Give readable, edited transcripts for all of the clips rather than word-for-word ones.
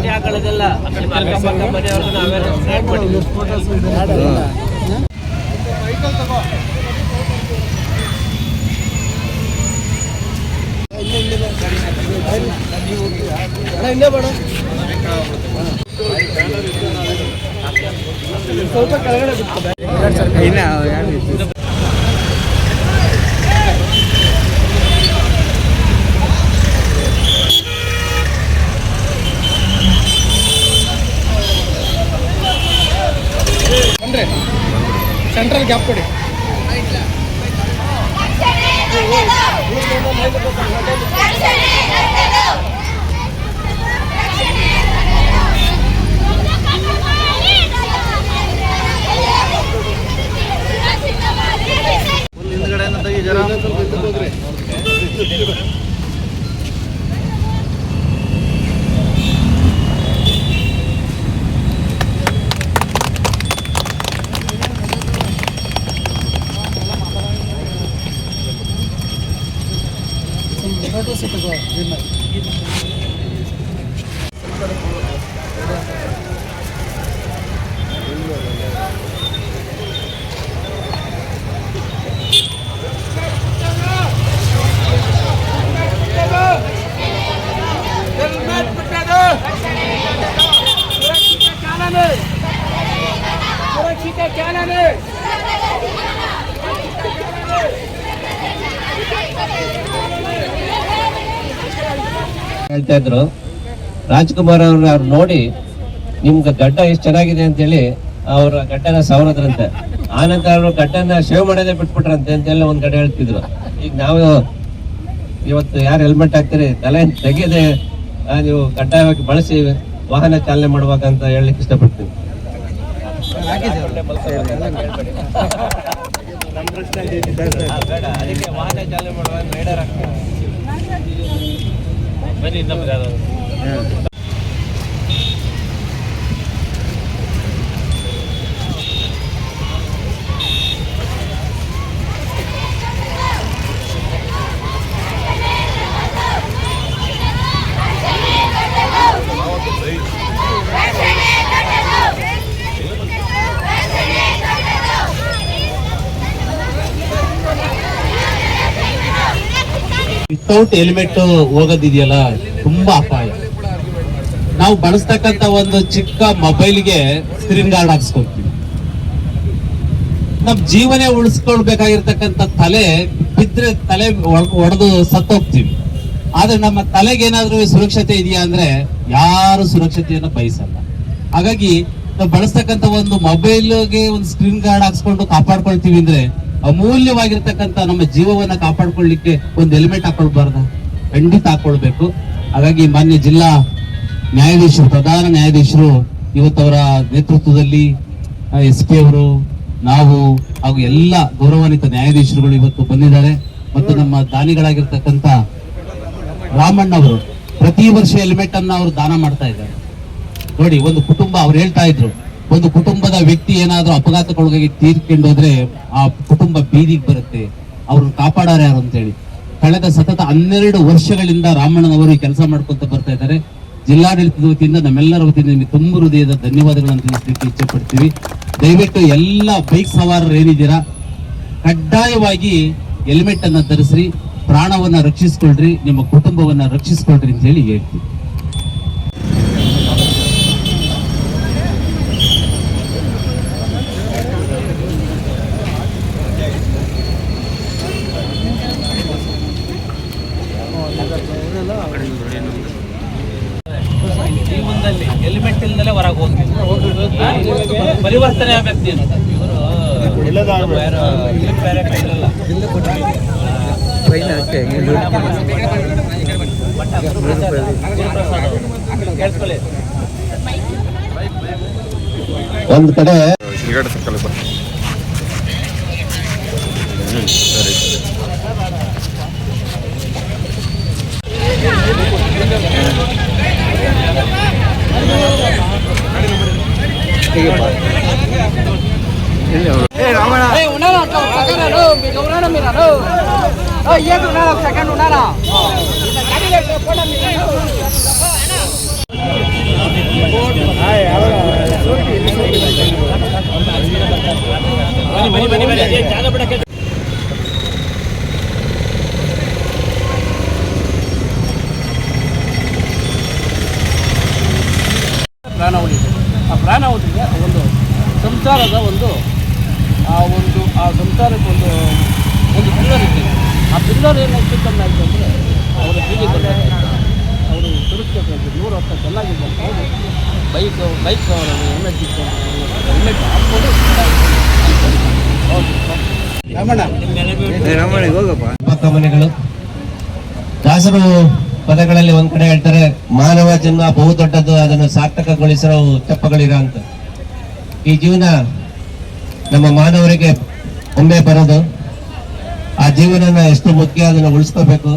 ಬಟ್ಟೆ ಹಾಕೊಳ್ಳೋದೆಲ್ಲ ಆ ಕಡೆ ಮನೆಯವ್ರನ್ನ ಅವೇರ್ನೆಸ್ ಕ್ರಿಯೇಟ್ ಮಾಡಿ. ಸ್ವಲ್ಪ ಕೆಳಗಡೆ ಸೆಂಟ್ರಲ್ ಗ್ಯಾಪ್ ಕೊಡಿ. ಹೇಳ್ತಾ ಇದ್ರು ರಾಜ್ಕುಮಾರ್ ಅವ್ರು ನೋಡಿ ನಿಮ್ಗೆ ಗಡ್ಡ ಎಷ್ಟು ಚೆನ್ನಾಗಿದೆ ಅಂತ ಹೇಳಿ ಅವ್ರ ಗಡ್ಡನ ಸವರದ್ರಂತೆ. ಆನಂತರ ಅವರು ಗಡ್ಡನ ಶೇವ್ ಮಾಡೋದೇ ಬಿಟ್ಬಿಟ್ರಂತೆ ಅಂತೆಲ್ಲ ಒಂದ್ ಕಡೆ ಹೇಳ್ತಿದ್ರು. ಈಗ ನಾವು ಇವತ್ತು ಯಾರು ಹೆಲ್ಮೆಟ್ ಹಾಕ್ತೀರಿ ತಲೆ ತೆಗೆದೆ ನೀವು ಕಡ್ಡಾಯವಾಗಿ ಬಳಸಿ ವಾಹನ ಚಾಲನೆ ಮಾಡುವಾಗ ಅಂತ ಹೇಳಲಿಕ್ಕೆ ಇಷ್ಟಪಡ್ತೀನಿ. ಅದಕ್ಕೆ ವಾಹನ ಚಾಲನೆ ಮಾಡುವಾಗ ರೈಡರ್ ಆಗ್ತಾರೆ. ಬನ್ನಿ ಇನ್ನೊಬ್ಬರು ಯಾರು ವಿತೌಟ್ ಹೆಲ್ಮೆಟ್ ಹೋಗೋದಿದೆಯಲ್ಲ ತುಂಬಾ ಅಪಾಯ. ನಾವು ಬಳಸ್ತಕ್ಕಂತ ಒಂದು ಚಿಕ್ಕ ಮೊಬೈಲ್ಗೆ ಸ್ಕ್ರೀನ್ ಗಾರ್ಡ್ ಹಾಕ್ಸ್ಕೊತೀವಿ. ನಮ್ ಜೀವನೇ ಉಳಿಸ್ಕೊಳ್ಬೇಕಾಗಿರ್ತಕ್ಕಂಥ ತಲೆ ಬಿದ್ರೆ ತಲೆ ಒಡೆದು ಸತ್ತೋಗ್ತೀವಿ. ಆದ್ರೆ ನಮ್ಮ ತಲೆಗೇನಾದ್ರೂ ಸುರಕ್ಷತೆ ಇದೆಯಾ ಅಂದ್ರೆ ಯಾರು ಸುರಕ್ಷತೆಯನ್ನು ಬಯಸಲ್ಲ. ಹಾಗಾಗಿ ನಾವು ಬಳಸ್ತಕ್ಕಂಥ ಒಂದು ಮೊಬೈಲ್ಗೆ ಒಂದು ಸ್ಕ್ರೀನ್ ಗಾರ್ಡ್ ಹಾಕ್ಸ್ಕೊಂಡು ಕಾಪಾಡ್ಕೊಳ್ತೀವಿ ಅಂದ್ರೆ ಅಮೂಲ್ಯವಾಗಿರ್ತಕ್ಕಂಥ ನಮ್ಮ ಜೀವವನ್ನ ಕಾಪಾಡ್ಕೊಳ್ಳಿಕ್ಕೆ ಒಂದು ಹೆಲ್ಮೆಟ್ ಹಾಕೊಳ್ಬಾರ್ದ? ಖಂಡಿತ ಹಾಕೊಳ್ಬೇಕು. ಹಾಗಾಗಿ ಮಾನ್ಯ ಜಿಲ್ಲಾ ನ್ಯಾಯಾಧೀಶರು, ಪ್ರಧಾನ ನ್ಯಾಯಾಧೀಶರು ಇವತ್ತವರ ನೇತೃತ್ವದಲ್ಲಿ SP ಅವರು, ನಾವು ಹಾಗೂ ಎಲ್ಲ ಗೌರವಾನ್ವಿತ ನ್ಯಾಯಾಧೀಶರುಗಳು ಇವತ್ತು ಬಂದಿದ್ದಾರೆ. ಮತ್ತು ನಮ್ಮ ದಾನಿಗಳಾಗಿರ್ತಕ್ಕಂಥ ರಾಮಣ್ಣ ಅವರು ಪ್ರತಿ ವರ್ಷ ಹೆಲ್ಮೆಟ್ ಅನ್ನ ಅವರು ದಾನ ಮಾಡ್ತಾ ಇದ್ದಾರೆ. ನೋಡಿ, ಒಂದು ಕುಟುಂಬ ಅವ್ರು ಹೇಳ್ತಾ ಇದ್ರು, ಒಂದು ಕುಟುಂಬದ ವ್ಯಕ್ತಿ ಏನಾದ್ರೂ ಅಪಘಾತಕ್ಕೊಳಗಾಗಿ ತೀರ್ಕೊಂಡು ಹೋದ್ರೆ ಆ ಕುಟುಂಬ ಬೀದಿಗೆ ಬರುತ್ತೆ, ಅವ್ರನ್ನ ಕಾಪಾಡಾರ ಯಾರು ಅಂತ ಹೇಳಿ. ಕಳೆದ ಸತತ 12 ವರ್ಷಗಳಿಂದ ರಾಮಣ್ಣನವರು ಈ ಕೆಲಸ ಮಾಡ್ಕೊಂತ ಬರ್ತಾ ಇದ್ದಾರೆ. ಜಿಲ್ಲಾಡಳಿತದ ವತಿಯಿಂದ ನಮ್ಮೆಲ್ಲರ ವತಿಯಿಂದ ನಿಮಗೆ ತುಂಬ ಹೃದಯದ ಧನ್ಯವಾದಗಳನ್ನು ತಿಳಿಸಲಿಕ್ಕೆ ಇಚ್ಛೆ ಪಡ್ತೀವಿ. ದಯವಿಟ್ಟು ಎಲ್ಲ ಬೈಕ್ ಸವಾರರು ಏನಿದ್ದೀರಾ, ಕಡ್ಡಾಯವಾಗಿ ಹೆಲ್ಮೆಟ್ ಅನ್ನ ಧರಿಸ್ರಿ, ಪ್ರಾಣವನ್ನ ರಕ್ಷಿಸ್ಕೊಳ್ರಿ, ನಿಮ್ಮ ಕುಟುಂಬವನ್ನ ರಕ್ಷಿಸ್ಕೊಳ್ರಿ ಅಂತ ಹೇಳಿ ಹೇಳ್ತೀವಿ. ಜೀವನದಲ್ಲಿ ಹೆಲ್ಮೆಟ್ ಇಲ್ದಲೇ ಹೊರಗೆ ಹೋಗ್ತೀವಿ, ಪರಿವರ್ತನೆ ಆಗಬೇಕು. ಒಂದ್ ಕಡೆ ಪ್ರಾಣ ಉಳಿತದೆ. ಆ ಪ್ರಾಣ ಉಳಿದ್ರೆ ಒಂದು ಸಂಸಾರದ ಆ ಸಂಸಾರಕ್ಕೆ ಒಂದು ಪಿಲ್ಲರ್ ಇಟ್ಟಿದೆ. ಆ ಪಿಲ್ಲರ್ ಏನಾಯ್ತು ಕಮ್ಮಿ ಆಯಿತು ಅಂದರೆ ಅವರ ಬೀದಿ ಅವರು ಸುರಕ್ಷತೆ 100 ವರ್ಷ ಚೆನ್ನಾಗಿದ್ದಂತೆ ಬೈಕ್ ಅವರನ್ನು ಹೆಲ್ಮೆಟ್ ಹಾಕ್ಕೊಂಡು ಮನೆಗಳು ದಾಸರು ಪದಗಳಲ್ಲಿ ಒಂದ್ ಕಡೆ ಹೇಳ್ತಾರೆ, ಮಾನವ ಜನ್ಮ ಬಹು ದೊಡ್ಡದು, ಅದನ್ನು ಸಾರ್ಥಕಗೊಳಿಸಲು ತೆಪ್ಪಗಳಿರ ಅಂತ. ಈ ಜೀವನ ನಮ್ಮ ಮಾನವರಿಗೆ ಒಮ್ಮೆ ಬರೋದು. ಆ ಜೀವನನ ಎಷ್ಟು ಮುಖ್ಯ, ಅದನ್ನ ಉಳಿಸ್ಕೋಬೇಕು.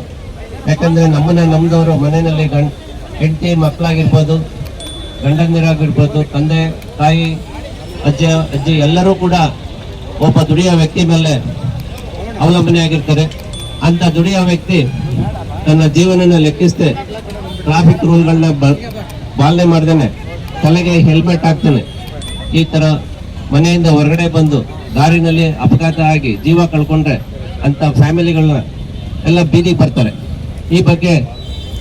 ಯಾಕಂದ್ರೆ ನಮ್ದವರು ಮನೆಯಲ್ಲಿ ಹೆಂಡತಿ ಮಕ್ಕಳಾಗಿರ್ಬೋದು, ಗಂಡಂದಿರಾಗಿರ್ಬೋದು, ತಂದೆ ತಾಯಿ ಅಜ್ಜಿ ಎಲ್ಲರೂ ಕೂಡ ಒಬ್ಬ ದುಡಿಯೋ ವ್ಯಕ್ತಿ ಮೇಲೆ ಅವಲಂಬನೆ ಆಗಿರ್ತಾರೆ. ಅಂತ ದುಡಿಯೋ ವ್ಯಕ್ತಿ ತನ್ನ ಜೀವನನ ಲೆಕ್ಕಿಸದೆ ಟ್ರಾಫಿಕ್ ರೂಲ್ಗಳನ್ನ ಪಾಲನೆ ಮಾಡ್ದೇನೆ ತಲೆಗೆ ಹೆಲ್ಮೆಟ್ ಹಾಕ್ತಾನೆ. ಈ ತರ ಮನೆಯಿಂದ ಹೊರಗಡೆ ಬಂದು ದಾರಿನಲ್ಲಿ ಅಪಘಾತ ಆಗಿ ಜೀವ ಕಳ್ಕೊಂಡ್ರೆ ಅಂತ ಫ್ಯಾಮಿಲಿಗಳನ್ನ ಎಲ್ಲ ಬೀದಿಗೆ ಬರ್ತಾರೆ. ಈ ಬಗ್ಗೆ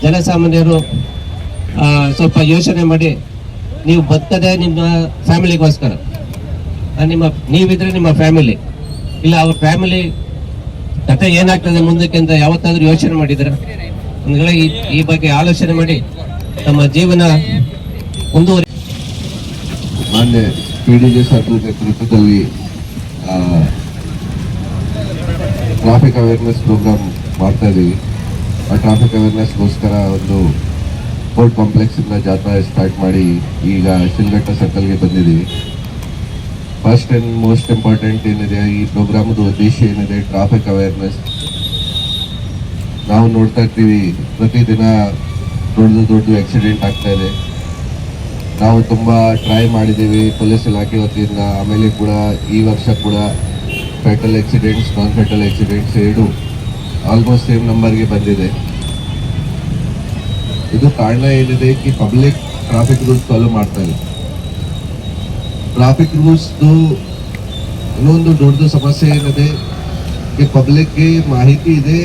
ಜನಸಾಮಾನ್ಯರು ಸ್ವಲ್ಪ ಯೋಚನೆ ಮಾಡಿ, ನೀವು ಬದುಕದೆ ನಿಮ್ಮ ಫ್ಯಾಮಿಲಿಗೋಸ್ಕರ, ನೀವಿದ್ರೆ ನಿಮ್ಮ ಫ್ಯಾಮಿಲಿ, ಇಲ್ಲ ಅವ್ರ ಫ್ಯಾಮಿಲಿ ಕಥೆ ಏನಾಗ್ತದೆ ಮುಂದಕ್ಕೆ ಅಂತ ಯಾವತ್ತಾದ್ರೂ ಯೋಚನೆ ಮಾಡಿದ್ರ? ಈ ಬಗ್ಗೆ ಆಲೋಚನೆ ಮಾಡಿ ನಮ್ಮ ಜೀವನ ಮುಂದುವರಿ. ಮಾನ್ಯ PDJ ಸರ್ಕಲ್ ನೇತೃತ್ವದಲ್ಲಿ ಟ್ರಾಫಿಕ್ ಅವೇರ್ನೆಸ್ ಪ್ರೋಗ್ರಾಮ್ ಮಾಡ್ತಾ ಇದ್ದೀವಿ. ಆ ಟ್ರಾಫಿಕ್ ಅವೇರ್ನೆಸ್ಗೋಸ್ಕರ ಒಂದು ಕೋರ್ಟ್ ಕಾಂಪ್ಲೆಕ್ಸ್ ಇಂದ ಜಾಥಾ ಸ್ಟಾರ್ಟ್ ಮಾಡಿ ಈಗ ಶಿಲ್ಘಟ್ಟ ಸರ್ಕಲ್ಗೆ ಬಂದಿದ್ದೀವಿ. ಫಸ್ಟ್ ಅಂಡ್ ಮೋಸ್ಟ್ ಇಂಪಾರ್ಟೆಂಟ್ ಏನಿದೆ, ಈ ಪ್ರೋಗ್ರಾಮ್ದು ಉದ್ದೇಶ ಏನಿದೆ, ಟ್ರಾಫಿಕ್ ಅವೇರ್ನೆಸ್. ನಾವು ನೋಡ್ತಾ ಇರ್ತೀವಿ ಪ್ರತಿದಿನ ದೊಡ್ಡ ಆಕ್ಸಿಡೆಂಟ್ ಆಗ್ತಾ ಇದೆ. ನಾವು ತುಂಬಾ ಟ್ರೈ ಮಾಡಿದ್ದೀವಿ ಪೊಲೀಸ್ ಇಲಾಖೆ ವತಿಯಿಂದ. ಆಮೇಲೆ ಕೂಡ ಈ ವರ್ಷ ಕೂಡ ಫ್ಯಾಟಲ್ ಆಕ್ಸಿಡೆಂಟ್ಸ್, ನಾನ್ ಫ್ಯಾಟಲ್ ಆಕ್ಸಿಡೆಂಟ್ಸ್ ಎರಡು ಆಲ್ಮೋಸ್ಟ್ ಸೇಮ್ ನಂಬರ್ಗೆ ಬಂದಿದೆ. ಇದು ಕಾರಣ ಏನಿದೆ ಕಿ ಪಬ್ಲಿಕ್ ಟ್ರಾಫಿಕ್ ರೂಲ್ಸ್ ಫಾಲೋ ಮಾಡ್ತಾ ಇಲ್ಲ. ಟ್ರಾಫಿಕ್ ರೂಲ್ಸ್ ಇನ್ನೊಂದು ದೊಡ್ಡ ಸಮಸ್ಯೆ ಏನಿದೆ ಕಿ ಪಬ್ಲಿಕ್ಗೆ ಮಾಹಿತಿ ಇದೆ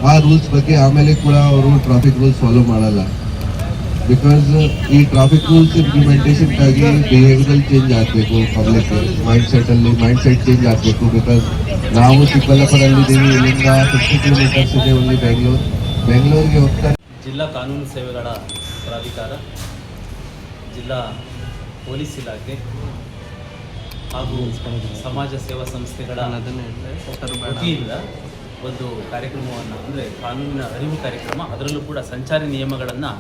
ಆ ರೂಲ್ಸ್ ಬಗ್ಗೆ, ಆಮೇಲೆ ಕೂಡ ಅವರು ಟ್ರಾಫಿಕ್ ರೂಲ್ಸ್ ಫಾಲೋ ಮಾಡಲ್ಲ. ಬಿಕಾಸ್ ಈ ಟ್ರಾಫಿಕ್ ರೂಲ್ಸ್ ಇಂಪ್ಲಿಮೆಂಟೇಷನ್ಗಾಗಿ ಬಿಹೇವಿಯರಲ್ ಚೇಂಜ್ ಆಗಬೇಕು. ಪಬ್ಲಿಕ್ ಮೈಂಡ್ ಸೆಟ್ ಚೇಂಜ್ ಆಗಬೇಕು. ಬಿಕಾಸ್ ನಾವು ಚಿಕ್ಕಬಳ್ಳಾಪುರಲ್ಲಿದ್ದೀವಿ, ಇಲ್ಲಿಂದ 50 ಕಿಲೋಮೀಟರ್ಸ್ ಇದೆ ಓನ್ಲಿ ಬೆಂಗಳೂರಿಗೆ ಹೋಗ್ತಾರೆ. ಜಿಲ್ಲಾ ಕಾನೂನು ಸೇವೆಗಳ ಪ್ರಾಧಿಕಾರ, ಜಿಲ್ಲಾ ಪೊಲೀಸ್ ಇಲಾಖೆ ಹಾಗೂ ಸಮಾಜ ಸೇವಾ ಸಂಸ್ಥೆಗಳ ವತಿಯಿಂದ ಒಂದು ಕಾರ್ಯಕ್ರಮವನ್ನು, ಅಂದರೆ ಕಾನೂನಿನ ಅರಿವು ಕಾರ್ಯಕ್ರಮ, ಅದರಲ್ಲೂ ಕೂಡ ಸಂಚಾರಿ ನಿಯಮಗಳನ್ನು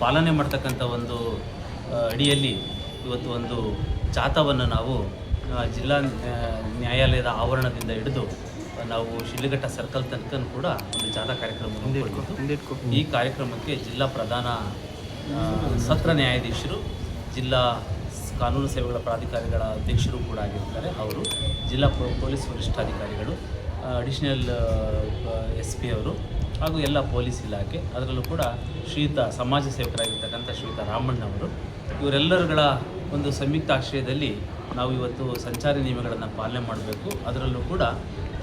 ಪಾಲನೆ ಮಾಡ್ತಕ್ಕಂಥ ಒಂದು ಅಡಿಯಲ್ಲಿ ಇವತ್ತು ಒಂದು ಜಾಥಾವನ್ನು ನಾವು ಜಿಲ್ಲಾ ನ್ಯಾಯಾಲಯದ ಆವರಣದಿಂದ ಹಿಡಿದು ನಾವು ಶಿಡ್ಲಘಟ್ಟ ಸರ್ಕಲ್ ತನಕ ಕೂಡ ಒಂದು ಜಾಥಾ ಕಾರ್ಯಕ್ರಮವನ್ನು ಈ ಕಾರ್ಯಕ್ರಮಕ್ಕೆ ಜಿಲ್ಲಾ ಪ್ರಧಾನ ಸತ್ರ ನ್ಯಾಯಾಧೀಶರು, ಜಿಲ್ಲಾ ಕಾನೂನು ಸೇವೆಗಳ ಪ್ರಾಧಿಕಾರಿಗಳ ಅಧ್ಯಕ್ಷರು ಕೂಡ ಆಗಿರ್ತಾರೆ, ಅವರು ಜಿಲ್ಲಾ ಪೊಲೀಸ್ ವರಿಷ್ಠಾಧಿಕಾರಿಗಳು, ಅಡಿಷನಲ್ SP ಅವರು ಹಾಗೂ ಎಲ್ಲ ಪೊಲೀಸ್ ಇಲಾಖೆ, ಅದರಲ್ಲೂ ಕೂಡ ಶ್ರೀಯುತ ಸಮಾಜ ಸೇವಕರಾಗಿರ್ತಕ್ಕಂಥ ಶ್ರೀಯುತ ರಾಮಣ್ಣವರು, ಇವರೆಲ್ಲರುಗಳ ಒಂದು ಸಂಯುಕ್ತ ಆಶ್ರಯದಲ್ಲಿ ನಾವು ಇವತ್ತು ಸಂಚಾರಿ ನಿಯಮಗಳನ್ನು ಪಾಲನೆ ಮಾಡಬೇಕು. ಅದರಲ್ಲೂ ಕೂಡ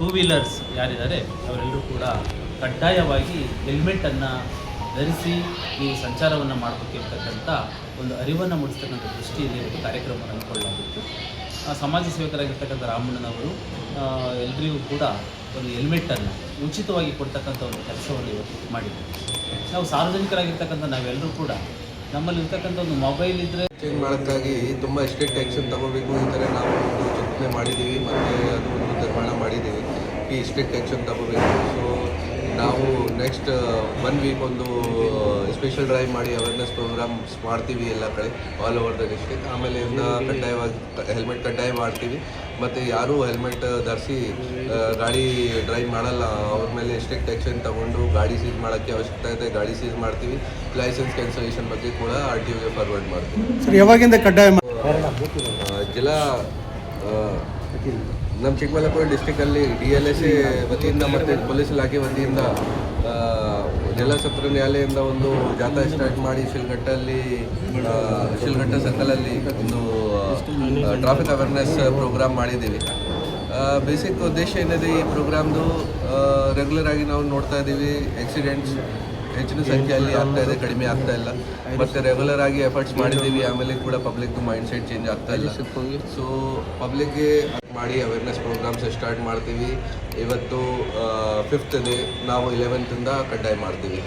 2 ವೀಲರ್ಸ್ ಯಾರಿದ್ದಾರೆ ಅವರೆಲ್ಲರೂ ಕೂಡ ಕಡ್ಡಾಯವಾಗಿ ಹೆಲ್ಮೆಟನ್ನು ಧರಿಸಿ ನೀವು ಸಂಚಾರವನ್ನು ಮಾಡಬೇಕಿರ್ತಕ್ಕಂಥ ಒಂದು ಅರಿವನ್ನು ಮೂಡಿಸ್ತಕ್ಕಂಥ ದೃಷ್ಟಿಯಲ್ಲಿ ಒಂದು ಕಾರ್ಯಕ್ರಮವನ್ನು ಹಮ್ಮಿಕೊಳ್ಳಲಾಗಿತ್ತು. ಸಮಾಜ ಸೇವಕರಾಗಿರ್ತಕ್ಕಂಥ ರಾಮಣ್ಣನವರು ಎಲ್ಲರಿಗೂ ಕೂಡ ಒಂದು ಹೆಲ್ಮೆಟನ್ನು ಉಚಿತವಾಗಿ ಕೊಡ್ತಕ್ಕಂಥ ಒಂದು ಕೆಲಸವನ್ನು ಇವತ್ತು ಮಾಡಿದ್ದೀವಿ. ನಾವು ಸಾರ್ವಜನಿಕರಾಗಿರ್ತಕ್ಕಂಥ ನಾವೆಲ್ಲರೂ ಕೂಡ ನಮ್ಮಲ್ಲಿರ್ತಕ್ಕಂಥ ಒಂದು ಮೊಬೈಲ್ ಇದ್ದರೆ ಚೇಂಜ್ ಮಾಡೋಕ್ಕಾಗಿ ತುಂಬ ಸ್ಟ್ರಿಕ್ಟ್ ಆ್ಯಕ್ಷನ್ ತಗೋಬೇಕು ಈ ಥರ ನಾವು ಒಂದು ಚಿಂತನೆ ಮಾಡಿದ್ದೀವಿ ಮತ್ತು ಅದು ಒಂದು ತೀರ್ಮಾನ ಮಾಡಿದ್ದೀವಿ ಈ ಸ್ಟ್ರಿಕ್ಟ್ ಆ್ಯಕ್ಷನ್ ತಗೋಬೇಕು. ಸೊ ನಾವು ನೆಕ್ಸ್ಟ್ 1 ವೀಕ್ ಒಂದು ಸ್ಪೆಷಲ್ ಡ್ರೈವ್ ಮಾಡಿ ಅವೇರ್ನೆಸ್ ಪ್ರೋಗ್ರಾಮ್ಸ್ ಮಾಡ್ತೀವಿ ಎಲ್ಲ ಕಡೆ ಆಲ್ ಓವರ್ ದ ಡಿಸ್ಟ್ರಿಕ್ಟ್. ಆಮೇಲೆ ಕಡ್ಡಾಯವಾಗಿ ಹೆಲ್ಮೆಟ್ ಕಡ್ಡಾಯ ಮಾಡ್ತೀವಿ ಮತ್ತು ಯಾರೂ ಹೆಲ್ಮೆಟ್ ಧರಿಸಿ ಗಾಡಿ ಡ್ರೈವ್ ಮಾಡಲ್ಲ ಅವ್ರ ಮೇಲೆ ಸ್ಟ್ರಿಕ್ಟ್ ಆ್ಯಕ್ಷನ್ ತಗೊಂಡು ಗಾಡಿ ಸೀಸ್ ಮಾಡೋಕ್ಕೆ ಅವಶ್ಯಕತೆ ಇದೆ, ಗಾಡಿ ಸೀಸ್ ಮಾಡ್ತೀವಿ. ಲೈಸೆನ್ಸ್ ಕ್ಯಾನ್ಸಲೇಷನ್ ಬಗ್ಗೆ ಕೂಡ RTOಗೆ ಫಾರ್ವರ್ಡ್ ಮಾಡ್ತೀವಿ. ಸರ್, ಯಾವಾಗಿಂದ ಕಡ್ಡಾಯ ಜಿಲ್ಲಾ ನಮ್ಮ ಚಿಕ್ಕಬಳ್ಳಾಪುರ ಡಿಸ್ಟಿಕಲ್ಲಿ DLSA ವತಿಯಿಂದ ಮತ್ತು ಪೊಲೀಸ್ ಇಲಾಖೆ ವತಿಯಿಂದ ಜಿಲ್ಲಾ ಸತ್ರ ನ್ಯಾಯಾಲಯದಿಂದ ಒಂದು ಜಾಥಾ ಸ್ಟಾರ್ಟ್ ಮಾಡಿ ಶಿಲ್ಘಟ್ಟ ಸರ್ಕಲಲ್ಲಿ ಒಂದು ಟ್ರಾಫಿಕ್ ಅವೇರ್ನೆಸ್ ಪ್ರೋಗ್ರಾಮ್ ಮಾಡಿದ್ದೀವಿ. ಬೇಸಿಕ್ ಉದ್ದೇಶ ಏನಿದೆ ಈ ಪ್ರೋಗ್ರಾಮ್ದು, ರೆಗ್ಯುಲರ್ ಆಗಿ ನಾವು ನೋಡ್ತಾ ಇದ್ದೀವಿ ಆಕ್ಸಿಡೆಂಟ್ಸ್ ಹೆಚ್ಚಿನ ಸಂಖ್ಯೆಯಲ್ಲಿ ಆಗ್ತಾ ಇದೆ, ಕಡಿಮೆ ಆಗ್ತಾ ಇಲ್ಲ. ಮತ್ತು ರೆಗ್ಯುಲರ್ ಆಗಿ ಎಫರ್ಟ್ಸ್ ಮಾಡಿದ್ದೀವಿ, ಆಮೇಲೆ ಕೂಡ ಪಬ್ಲಿಕ್ದು ಮೈಂಡ್ ಸೆಟ್ ಚೇಂಜ್ ಆಗ್ತಾ ಇಲ್ಲ. ಸೊ ಪಬ್ಲಿಕ್ಗೆ ಮಾಡಿ ಅವೇರ್ನೆಸ್ ಪ್ರೋಗ್ರಾಮ್ಸ್ ಸ್ಟಾರ್ಟ್ ಮಾಡ್ತೀವಿ. ಇವತ್ತು 5th ಡೇ, ನಾವು 11th ಕಡ್ಡಾಯ ಮಾಡ್ತೀವಿ.